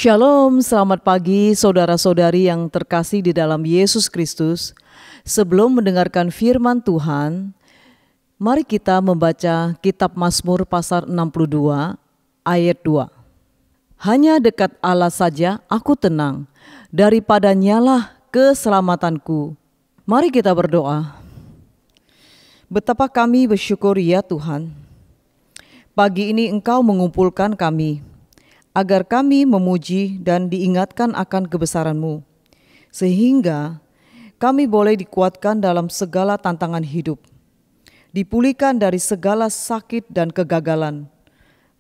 Shalom, selamat pagi saudara-saudari yang terkasih di dalam Yesus Kristus. Sebelum mendengarkan firman Tuhan, mari kita membaca kitab Mazmur pasal 62 ayat 2. Hanya dekat Allah saja aku tenang, daripadanya lah keselamatanku. Mari kita berdoa. Betapa kami bersyukur ya Tuhan. Pagi ini Engkau mengumpulkan kami, agar kami memuji dan diingatkan akan kebesaran-Mu, sehingga kami boleh dikuatkan dalam segala tantangan hidup, dipulihkan dari segala sakit dan kegagalan,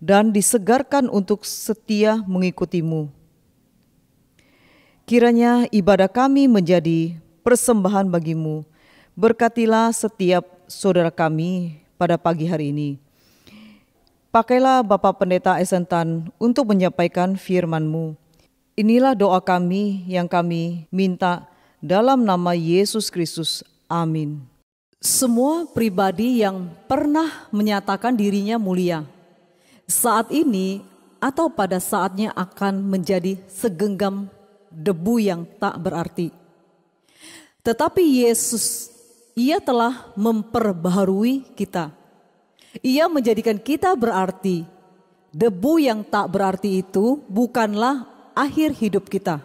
dan disegarkan untuk setia mengikuti-Mu. Kiranya ibadah kami menjadi persembahan bagi-Mu. Berkatilah setiap saudara kami pada pagi hari ini. Pakailah Bapak Pendeta Esentan untuk menyampaikan firman-Mu. Inilah doa kami yang kami minta dalam nama Yesus Kristus. Amin. Semua pribadi yang pernah menyatakan dirinya mulia, saat ini atau pada saatnya akan menjadi segenggam debu yang tak berarti. Tetapi Yesus, Ia telah memperbaharui kita. Ia menjadikan kita berarti. Debu yang tak berarti itu bukanlah akhir hidup kita.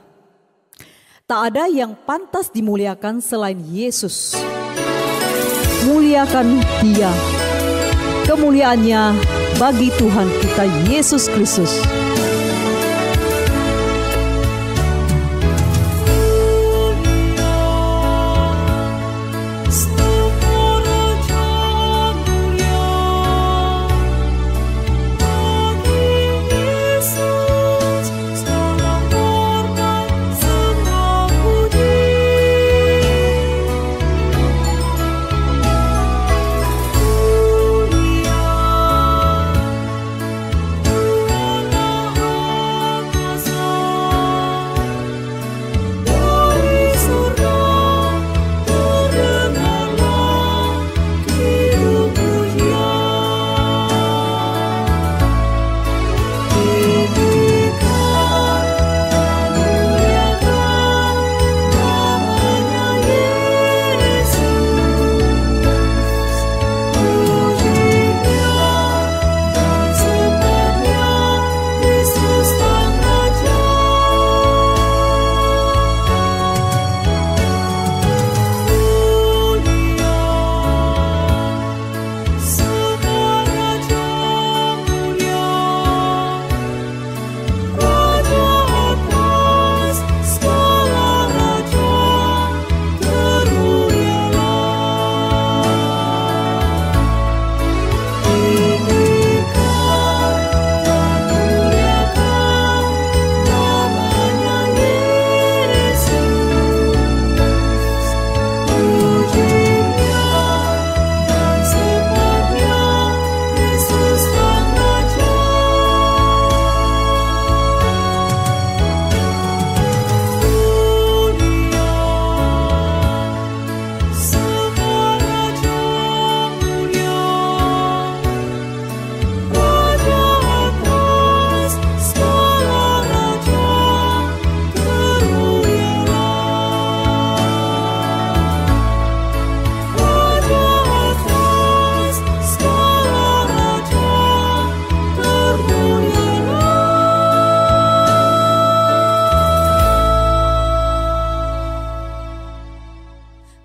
Tak ada yang pantas dimuliakan selain Yesus. Muliakan Dia. Kemuliaannya bagi Tuhan kita Yesus Kristus.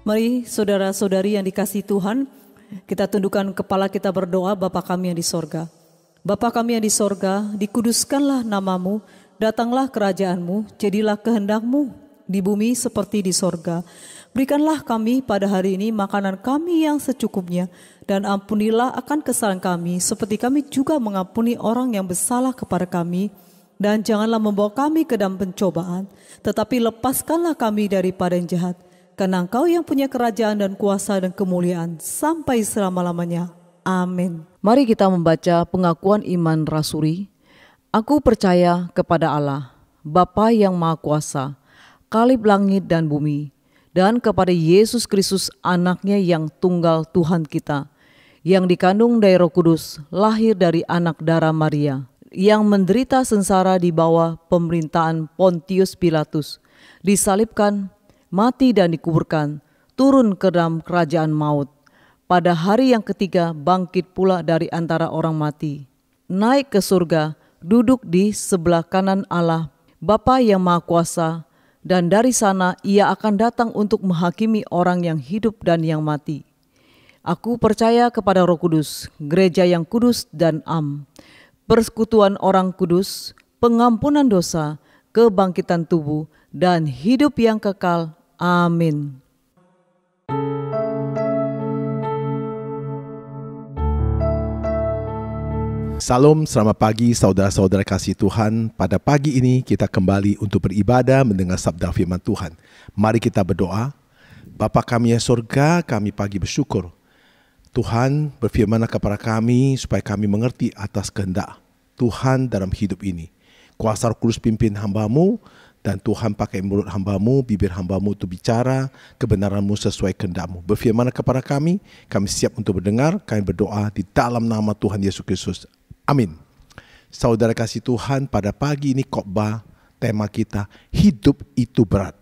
Mari saudara-saudari yang dikasihi Tuhan, kita tundukkan kepala kita berdoa. Bapa kami yang di sorga, Bapa kami yang di sorga, dikuduskanlah namamu, datanglah kerajaanmu, jadilah kehendak-Mu di bumi seperti di sorga. Berikanlah kami pada hari ini makanan kami yang secukupnya, dan ampunilah akan kesalahan kami, seperti kami juga mengampuni orang yang bersalah kepada kami. Dan janganlah membawa kami ke dalam pencobaan, tetapi lepaskanlah kami daripada yang jahat. Karena Engkau yang punya kerajaan dan kuasa dan kemuliaan sampai selama-lamanya. Amin. Mari kita membaca pengakuan iman rasuli. Aku percaya kepada Allah, Bapa yang Maha Kuasa, Khalib langit dan bumi, dan kepada Yesus Kristus anaknya yang tunggal Tuhan kita, yang dikandung dari Roh Kudus, lahir dari anak darah Maria, yang menderita sengsara di bawah pemerintahan Pontius Pilatus, disalibkan, mati dan dikuburkan, turun ke dalam kerajaan maut. Pada hari yang ketiga bangkit pula dari antara orang mati, naik ke surga, duduk di sebelah kanan Allah, Bapa yang Maha Kuasa, dan dari sana ia akan datang untuk menghakimi orang yang hidup dan yang mati. Aku percaya kepada Roh Kudus, gereja yang kudus dan am, persekutuan orang kudus, pengampunan dosa, kebangkitan tubuh, dan hidup yang kekal. Amin. Salam, selamat pagi saudara-saudara kasih Tuhan. Pada pagi ini kita kembali untuk beribadah mendengar sabda firman Tuhan. Mari kita berdoa. Bapa kami yang surga, kami pagi bersyukur. Tuhan berfirman kepada kami supaya kami mengerti atas kehendak Tuhan dalam hidup ini. Kuasa Roh Kudus pimpin hamba-Mu, dan Tuhan pakai mulut hamba-Mu, bibir hamba-Mu untuk bicara kebenaran-Mu sesuai kehendak-Mu. Berfirman kepada kami siap untuk mendengar, kami berdoa di dalam nama Tuhan Yesus Kristus. Amin. Saudara kasih Tuhan, pada pagi ini khotbah tema kita, hidup itu berat.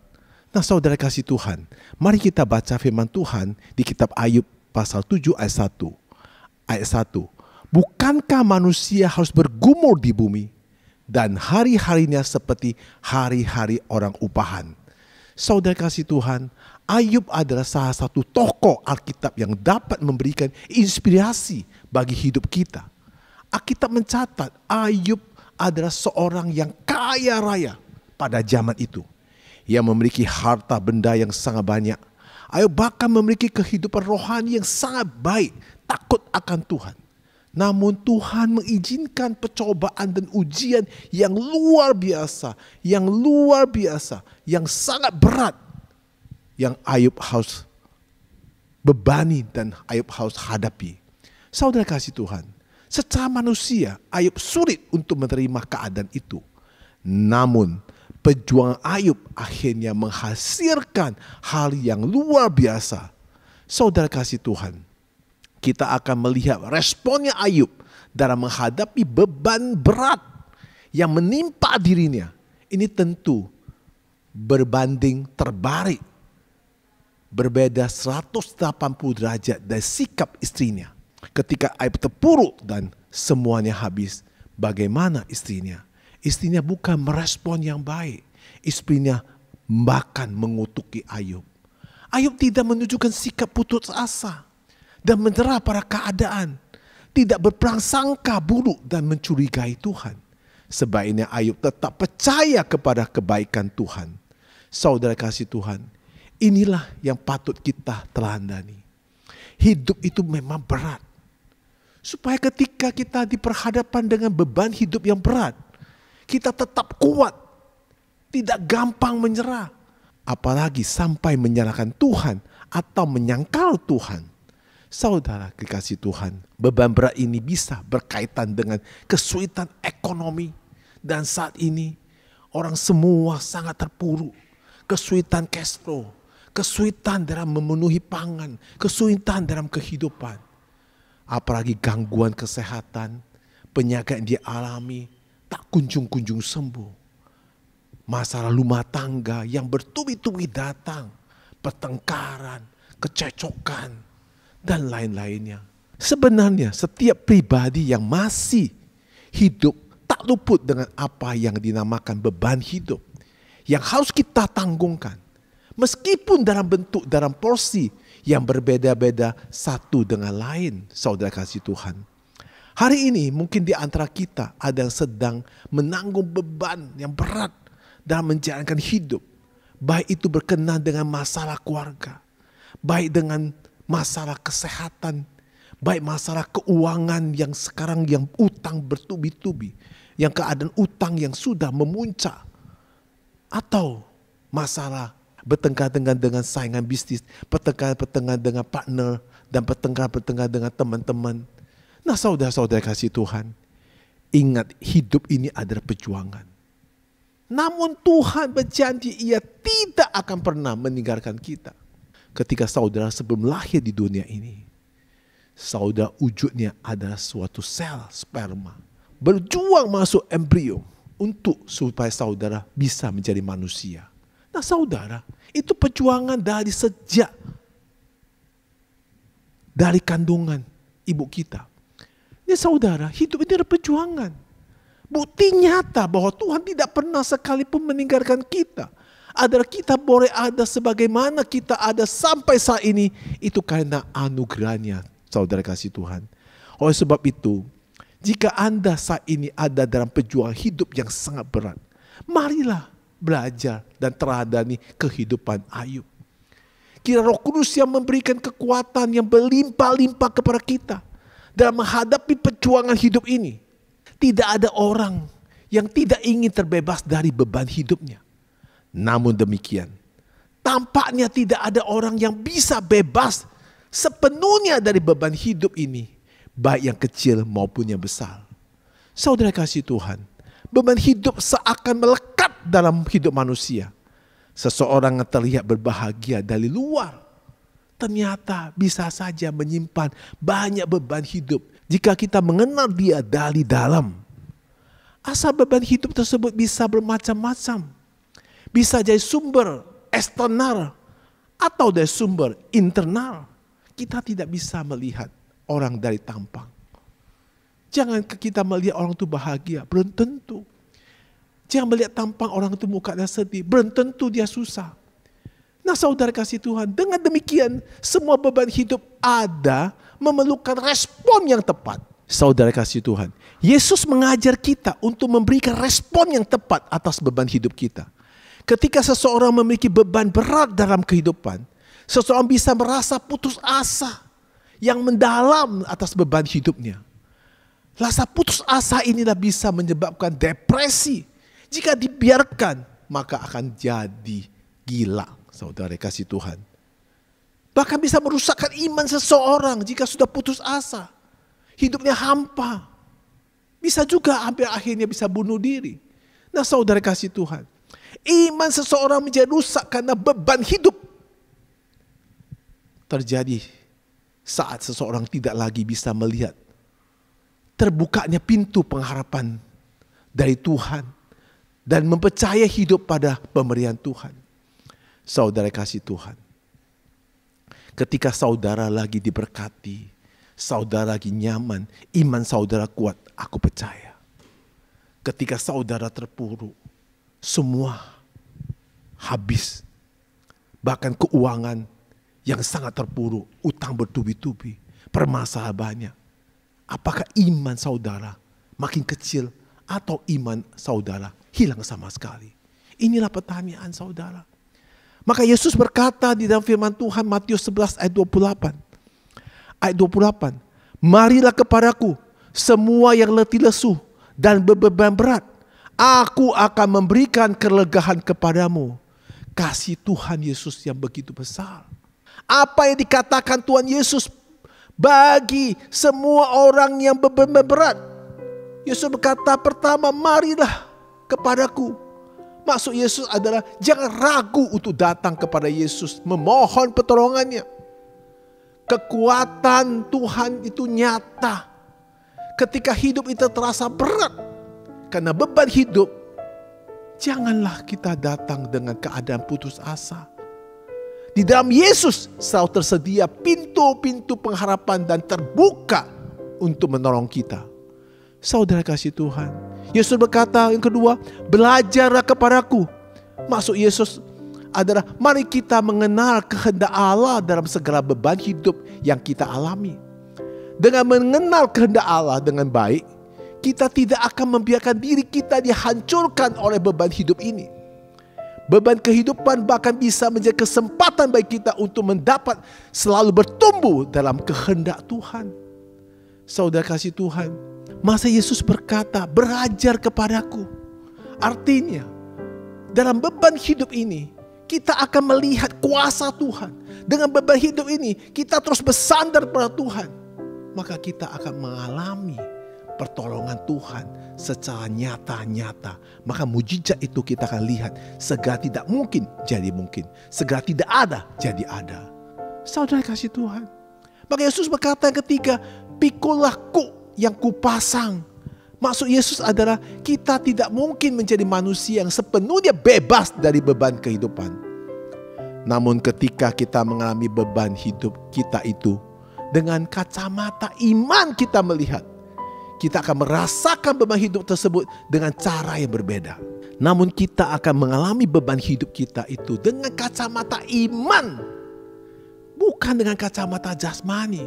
Nah saudara kasih Tuhan, mari kita baca firman Tuhan di kitab Ayub pasal 7 ayat 1. Ayat 1. Bukankah manusia harus bergumul di bumi dan hari-harinya seperti hari-hari orang upahan? Saudara kasih Tuhan, Ayub adalah salah satu tokoh Alkitab yang dapat memberikan inspirasi bagi hidup kita. Alkitab mencatat Ayub adalah seorang yang kaya raya pada zaman itu, yang memiliki harta benda yang sangat banyak. Ayub bahkan memiliki kehidupan rohani yang sangat baik, takut akan Tuhan. Namun Tuhan mengizinkan percobaan dan ujian yang luar biasa, yang sangat berat, yang Ayub harus bebani dan Ayub harus hadapi. Saudara kasih Tuhan, secara manusia Ayub sulit untuk menerima keadaan itu. Namun perjuangan Ayub akhirnya menghasilkan hal yang luar biasa. Saudara kasih Tuhan, kita akan melihat responnya Ayub dalam menghadapi beban berat yang menimpa dirinya. Ini tentu berbanding terbalik, berbeda 180 derajat dari sikap istrinya. Ketika Ayub terpuruk dan semuanya habis, bagaimana istrinya? Istrinya bukan merespon yang baik. Istrinya bahkan mengutuki Ayub. Ayub tidak menunjukkan sikap putus asa dan menyerah pada keadaan, tidak berprasangka buruk dan mencurigai Tuhan. Sebaiknya Ayub tetap percaya kepada kebaikan Tuhan. Saudara kasih Tuhan, inilah yang patut kita teladani. Hidup itu memang berat. Supaya ketika kita diperhadapkan dengan beban hidup yang berat, kita tetap kuat, tidak gampang menyerah. Apalagi sampai menyalahkan Tuhan atau menyangkal Tuhan. Saudara kekasih Tuhan, beban berat ini bisa berkaitan dengan kesulitan ekonomi. Dan saat ini orang semua sangat terpuruk. Kesulitan cash flow, kesulitan dalam memenuhi pangan, kesulitan dalam kehidupan. Apalagi gangguan kesehatan, penyakit yang dialami tak kunjung-kunjung sembuh. Masalah rumah tangga yang bertubi-tubi datang, pertengkaran, kececokan, dan lain-lainnya. Sebenarnya setiap pribadi yang masih hidup tak luput dengan apa yang dinamakan beban hidup yang harus kita tanggungkan. Meskipun dalam porsi yang berbeda-beda satu dengan lain, saudara kasih Tuhan. Hari ini mungkin di antara kita ada yang sedang menanggung beban yang berat dalam menjalankan hidup. Baik itu berkenaan dengan masalah keluarga, baik dengan masalah kesehatan, baik masalah keuangan yang sekarang yang utang bertubi-tubi, yang keadaan utang yang sudah memuncak, atau masalah bertengkar-tengkar dengan saingan bisnis, bertengkar-tengkar dengan partner, dan bertengkar-tengkar dengan teman-teman. Nah saudara-saudara kasih Tuhan, ingat hidup ini adalah perjuangan. Namun Tuhan berjanji ia tidak akan pernah meninggalkan kita. Ketika saudara sebelum lahir di dunia ini, saudara wujudnya adalah suatu sel sperma. berjuang masuk embrio untuk supaya saudara bisa menjadi manusia. Nah saudara, itu perjuangan dari sejak dari kandungan ibu kita. Ini saudara, hidup ini adalah perjuangan. Bukti nyata bahwa Tuhan tidak pernah sekalipun meninggalkan kita. Adalah kita boleh ada sebagaimana kita ada sampai saat ini. Itu karena anugerahnya, saudara kasih Tuhan. Oleh sebab itu, jika Anda saat ini ada dalam perjuangan hidup yang sangat berat, marilah belajar dan teladani kehidupan Ayub. Kira Roh Kudus yang memberikan kekuatan yang berlimpah-limpah kepada kita dalam menghadapi perjuangan hidup ini. Tidak ada orang yang tidak ingin terbebas dari beban hidupnya. Namun demikian, tampaknya tidak ada orang yang bisa bebas sepenuhnya dari beban hidup ini, baik yang kecil maupun yang besar. Saudara kasih Tuhan, beban hidup seakan melekat dalam hidup manusia. Seseorang yang terlihat berbahagia dari luar, ternyata bisa saja menyimpan banyak beban hidup jika kita mengenal dia dari dalam. Asal beban hidup tersebut bisa bermacam-macam. Bisa jadi sumber eksternal atau dari sumber internal. Kita tidak bisa melihat orang dari tampang. Jangan kita melihat orang itu bahagia, belum tentu. Jangan melihat tampang orang itu mukanya sedih, belum tentu dia susah. Nah saudara kasih Tuhan, dengan demikian semua beban hidup ada memerlukan respon yang tepat. Saudara kasih Tuhan, Yesus mengajar kita untuk memberikan respon yang tepat atas beban hidup kita. Ketika seseorang memiliki beban berat dalam kehidupan, seseorang bisa merasa putus asa yang mendalam atas beban hidupnya. Rasa putus asa inilah bisa menyebabkan depresi. Jika dibiarkan, maka akan jadi gila, saudara kasih Tuhan. Bahkan bisa merusakkan iman seseorang jika sudah putus asa. Hidupnya hampa. Bisa juga hampir akhirnya bisa bunuh diri. Nah saudara kasih Tuhan, iman seseorang menjadi rusak karena beban hidup. Terjadi saat seseorang tidak lagi bisa melihat terbukanya pintu pengharapan dari Tuhan dan mempercayai hidup pada pemberian Tuhan. Saudara kasih Tuhan, ketika saudara lagi diberkati, saudara lagi nyaman, iman saudara kuat, aku percaya. Ketika saudara terpuruk, semua habis. Bahkan keuangan yang sangat terpuruk, utang bertubi-tubi, permasalahan banyak. Apakah iman saudara makin kecil atau iman saudara hilang sama sekali? Inilah pertanyaan saudara. Maka Yesus berkata di dalam firman Tuhan Matius 11 ayat 28. Ayat 28. Marilah kepadaku semua yang letih lesu dan beban berat. Aku akan memberikan kelegaan kepadamu. Kasih Tuhan Yesus yang begitu besar. Apa yang dikatakan Tuhan Yesus bagi semua orang yang beban berat? Yesus berkata pertama, marilah kepadaku. Maksud Yesus adalah jangan ragu untuk datang kepada Yesus, memohon pertolongannya. Kekuatan Tuhan itu nyata. Ketika hidup itu terasa berat karena beban hidup, janganlah kita datang dengan keadaan putus asa. Di dalam Yesus selalu tersedia pintu-pintu pengharapan dan terbuka untuk menolong kita. Saudara kasih Tuhan, Yesus berkata yang kedua, belajarlah kepadaku. Maksud Yesus adalah mari kita mengenal kehendak Allah dalam segala beban hidup yang kita alami. Dengan mengenal kehendak Allah dengan baik, kita tidak akan membiarkan diri kita dihancurkan oleh beban hidup ini. Beban kehidupan bahkan bisa menjadi kesempatan bagi kita untuk mendapat selalu bertumbuh dalam kehendak Tuhan. Saudara kasih Tuhan, masa Yesus berkata, belajar kepadaku. Artinya, dalam beban hidup ini, kita akan melihat kuasa Tuhan. Dengan beban hidup ini, kita terus bersandar pada Tuhan. Maka kita akan mengalami pertolongan Tuhan secara nyata-nyata. Maka mujizat itu kita akan lihat. Segala tidak mungkin jadi mungkin. Segala tidak ada jadi ada. Saudara kasih Tuhan. Maka Yesus berkata yang ketiga, pikulah kuk yang kupasang Maksud Yesus adalah kita tidak mungkin menjadi manusia yang sepenuhnya bebas dari beban kehidupan. Namun ketika kita mengalami beban hidup kita itu, dengan kacamata iman kita melihat, kita akan merasakan beban hidup tersebut dengan cara yang berbeda. Namun kita akan mengalami beban hidup kita itu dengan kacamata iman, bukan dengan kacamata jasmani.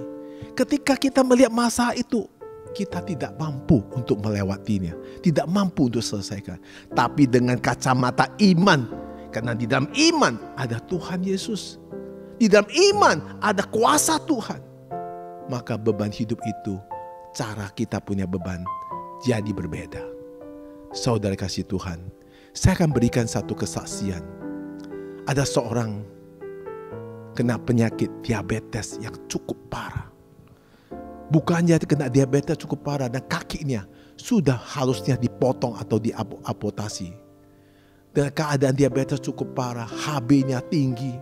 Ketika kita melihat masalah itu, kita tidak mampu untuk melewatinya, tidak mampu untuk selesaikan. Tapi dengan kacamata iman, karena di dalam iman ada Tuhan Yesus, di dalam iman ada kuasa Tuhan, maka beban hidup itu, cara kita punya beban jadi berbeda. Saudara kasih Tuhan, saya akan berikan satu kesaksian. Ada seorang kena penyakit diabetes yang cukup parah. Bukannya kena diabetes cukup parah dan kakinya sudah harusnya dipotong atau diamputasi. Dengan keadaan diabetes cukup parah, HB-nya tinggi.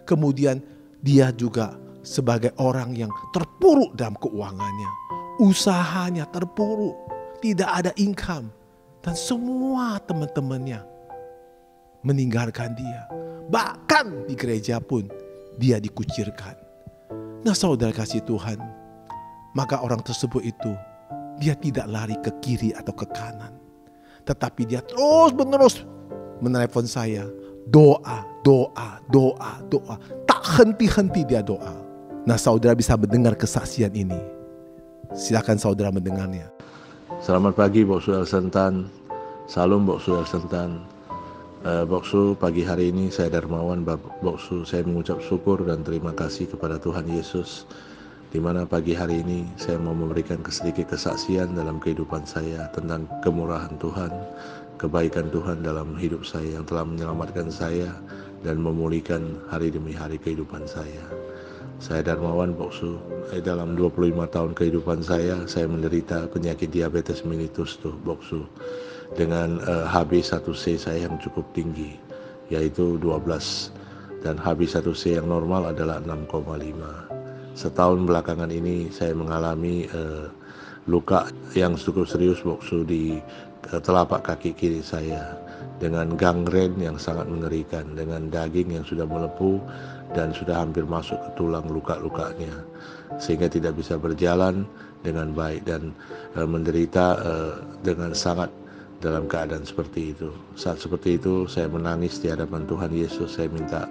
Kemudian dia juga sebagai orang yang terpuruk dalam keuangannya. Usahanya terpuruk, tidak ada income. Dan semua teman-temannya meninggalkan dia. Bahkan di gereja pun dia dikucilkan. Nah saudara kasih Tuhan, maka orang tersebut itu dia tidak lari ke kiri atau ke kanan, tetapi dia terus menerus menelepon saya, doa, tak henti-henti dia doa. Nah saudara bisa mendengar kesaksian ini. Silakan saudara mendengarnya. Selamat pagi Boksu El Sentan, salam Boksu El Sentan. Boksu, pagi hari ini saya Darmawan Boksu, saya mengucap syukur dan terima kasih kepada Tuhan Yesus, di mana pagi hari ini saya mau memberikan sedikit kesaksian dalam kehidupan saya tentang kemurahan Tuhan, kebaikan Tuhan dalam hidup saya yang telah menyelamatkan saya dan memulihkan hari demi hari kehidupan saya. Saya Darmawan Boksu, dalam 25 tahun kehidupan saya menderita penyakit diabetes mellitus tuh Boksu, dengan HB1C saya yang cukup tinggi, yaitu 12, dan HB1C yang normal adalah 6,5. Setahun belakangan ini saya mengalami luka yang cukup serius Boksu di telapak kaki kiri saya, dengan gangren yang sangat mengerikan, dengan daging yang sudah melepuh dan sudah hampir masuk ke tulang luka-lukanya, sehingga tidak bisa berjalan dengan baik dan menderita dengan sangat dalam keadaan seperti itu. Saat seperti itu saya menangis di hadapan Tuhan Yesus. Saya minta,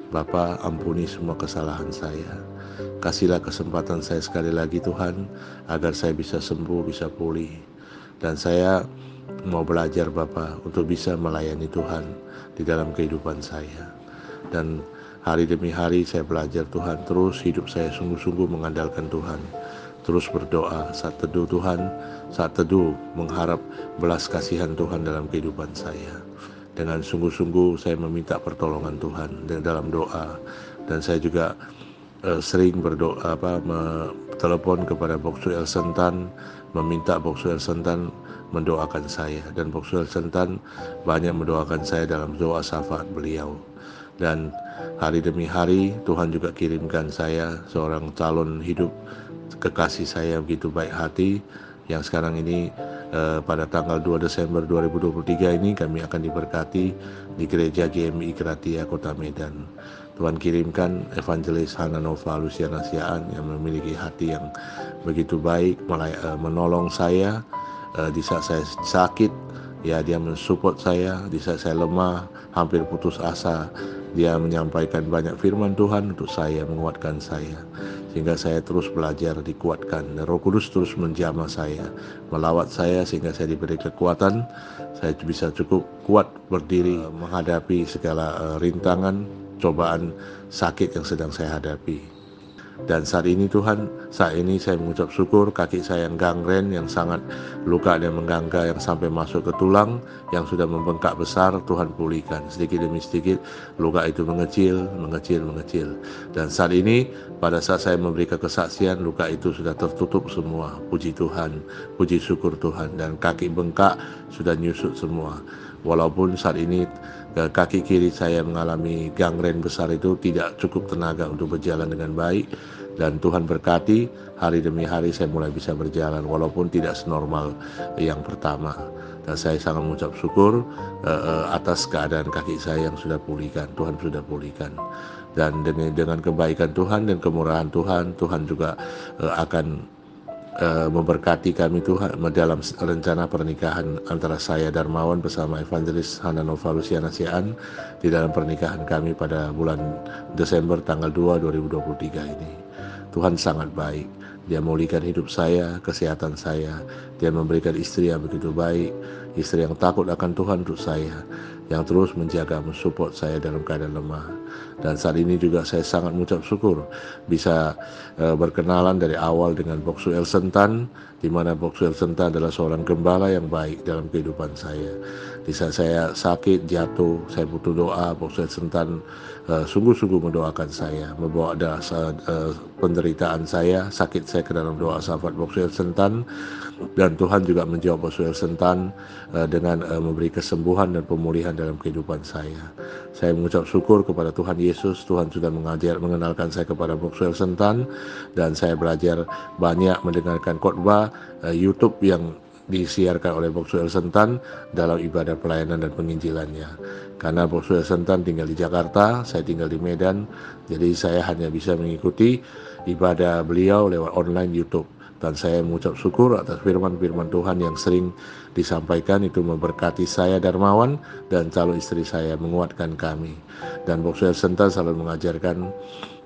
Bapa, ampuni semua kesalahan saya. Kasihlah kesempatan saya sekali lagi Tuhan, agar saya bisa sembuh, bisa pulih. Dan saya mau belajar Bapa untuk bisa melayani Tuhan di dalam kehidupan saya. Dan hari demi hari saya belajar Tuhan, terus hidup saya sungguh-sungguh mengandalkan Tuhan. Terus berdoa saat teduh Tuhan, saat teduh mengharap belas kasihan Tuhan dalam kehidupan saya. Dengan sungguh-sungguh saya meminta pertolongan Tuhan dalam doa. Dan saya juga sering berdoa, telepon kepada Boksu El Sentan, meminta Boksu El Sentan mendoakan saya. Dan Boksu El Sentan banyak mendoakan saya dalam doa syafaat beliau. Dan hari demi hari Tuhan juga kirimkan saya seorang calon hidup kekasih saya begitu baik hati, yang sekarang ini pada tanggal 2 Desember 2023 ini kami akan diberkati di gereja GMI Kratia Kota Medan. Tuhan kirimkan Evangelis Hananova Luciana Siaan yang memiliki hati yang begitu baik, menolong saya di saat saya sakit. Ya, dia mensupport saya di saat saya lemah, hampir putus asa. Dia menyampaikan banyak firman Tuhan untuk saya, menguatkan saya. Sehingga saya terus belajar, dikuatkan. Dan Roh Kudus terus menjamah saya, melawat saya sehingga saya diberi kekuatan. Saya bisa cukup kuat berdiri menghadapi segala rintangan, cobaan, sakit yang sedang saya hadapi. Dan saat ini Tuhan, saat ini saya mengucap syukur, kaki saya yang gangren, yang sangat luka dan menggangga, yang sampai masuk ke tulang, yang sudah membengkak besar, Tuhan pulihkan. Sedikit demi sedikit luka itu mengecil. Dan saat ini, pada saat saya memberikan kesaksian, luka itu sudah tertutup semua. Puji Tuhan, puji syukur Tuhan. Dan kaki bengkak sudah nyusut semua. Walaupun saat ini kaki kiri saya mengalami gangren besar itu, tidak cukup tenaga untuk berjalan dengan baik. Dan Tuhan berkati, hari demi hari saya mulai bisa berjalan walaupun tidak senormal yang pertama. Dan saya sangat mengucap syukur atas keadaan kaki saya yang sudah pulihkan. Tuhan sudah pulihkan. Dan dengan kebaikan Tuhan dan kemurahan Tuhan, Tuhan juga akan memberkati kami Tuhan dalam rencana pernikahan antara saya Darmawan bersama Evangelis Hana Nova Luciana Siaan di dalam pernikahan kami pada bulan Desember tanggal 2 2023 ini. Tuhan sangat baik. Dia memulihkan hidup saya, kesehatan saya. Dia memberikan istri yang begitu baik, istri yang takut akan Tuhan untuk saya, yang terus menjaga, mensupport saya dalam keadaan lemah. Dan saat ini juga saya sangat mengucap syukur bisa berkenalan dari awal dengan Boksu Elsentan, di mana Boksu Elsentan adalah seorang gembala yang baik dalam kehidupan saya. Di saat saya sakit, jatuh, saya butuh doa, Boksu Elsentan sungguh-sungguh mendoakan saya, membawa penderitaan saya, sakit saya ke dalam doa sahabat Boksu Elsentan. Dan Tuhan juga menjawab Boksu Elsentan dengan memberi kesembuhan dan pemulihan dalam kehidupan saya. Saya mengucap syukur kepada Tuhan Yesus. Tuhan sudah mengenalkan saya kepada Boksu Elsentan, dan saya belajar banyak mendengarkan khotbah YouTube yang disiarkan oleh Boksu Elsentan dalam ibadah pelayanan dan penginjilannya. Karena Boksu Elsentan tinggal di Jakarta, saya tinggal di Medan, jadi saya hanya bisa mengikuti ibadah beliau lewat online YouTube. Dan saya mengucap syukur atas firman-firman Tuhan yang sering disampaikan, itu memberkati saya Darmawan dan calon istri saya, menguatkan kami. Dan Boksu Elsentan selalu mengajarkan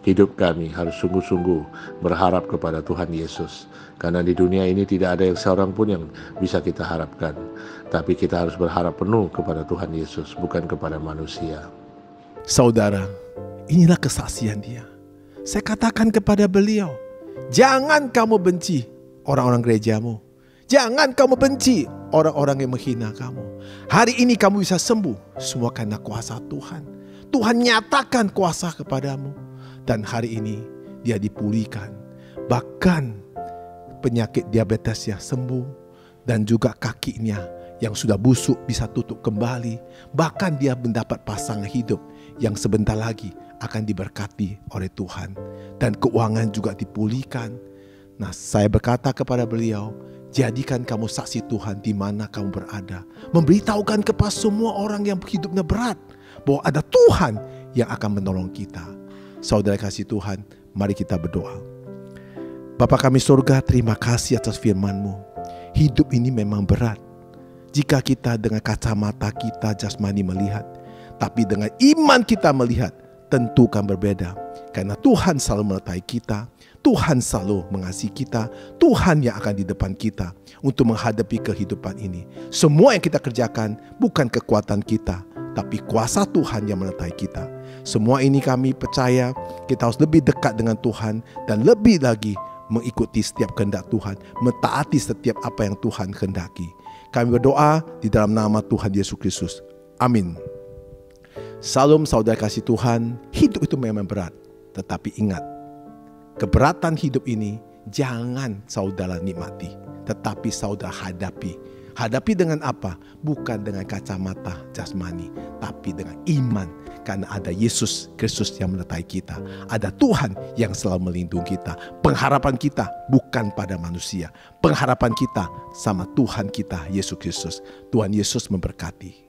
hidup kami harus sungguh-sungguh berharap kepada Tuhan Yesus. Karena di dunia ini tidak ada seorang pun yang bisa kita harapkan. Tapi kita harus berharap penuh kepada Tuhan Yesus, bukan kepada manusia. Saudara, inilah kesaksian dia. Saya katakan kepada beliau, jangan kamu benci orang-orang gerejamu. Jangan kamu benci orang-orang yang menghina kamu. Hari ini kamu bisa sembuh, semua karena kuasa Tuhan. Tuhan nyatakan kuasa kepadamu. Dan hari ini dia dipulihkan. Bahkan penyakit diabetesnya sembuh. Dan juga kakinya yang sudah busuk bisa tutup kembali. Bahkan dia mendapat pasangan hidup yang sebentar lagi akan diberkati oleh Tuhan. Dan keuangan juga dipulihkan. Nah, saya berkata kepada beliau, jadikan kamu saksi Tuhan di mana kamu berada. Memberitahukan kepada semua orang yang hidupnya berat bahwa ada Tuhan yang akan menolong kita. Saudara kasih Tuhan, mari kita berdoa. Bapa kami surga, terima kasih atas firman-Mu. Hidup ini memang berat. Jika kita dengan kacamata kita jasmani melihat, tapi dengan iman kita melihat, tentu kan berbeda. Karena Tuhan selalu menyertai kita, Tuhan selalu mengasihi kita, Tuhan yang akan di depan kita untuk menghadapi kehidupan ini. Semua yang kita kerjakan bukan kekuatan kita, tapi kuasa Tuhan yang menyertai kita. Semua ini kami percaya kita harus lebih dekat dengan Tuhan dan lebih lagi mengikuti setiap kehendak Tuhan, mentaati setiap apa yang Tuhan kehendaki. Kami berdoa di dalam nama Tuhan Yesus Kristus. Amin. Salam saudara kasih Tuhan, hidup itu memang berat. Tetapi ingat, keberatan hidup ini jangan saudara nikmati, tetapi saudara hadapi. Hadapi dengan apa? Bukan dengan kacamata jasmani, tapi dengan iman. Karena ada Yesus Kristus yang menyertai kita. Ada Tuhan yang selalu melindungi kita. Pengharapan kita bukan pada manusia. Pengharapan kita sama Tuhan kita, Yesus Kristus. Tuhan Yesus memberkati.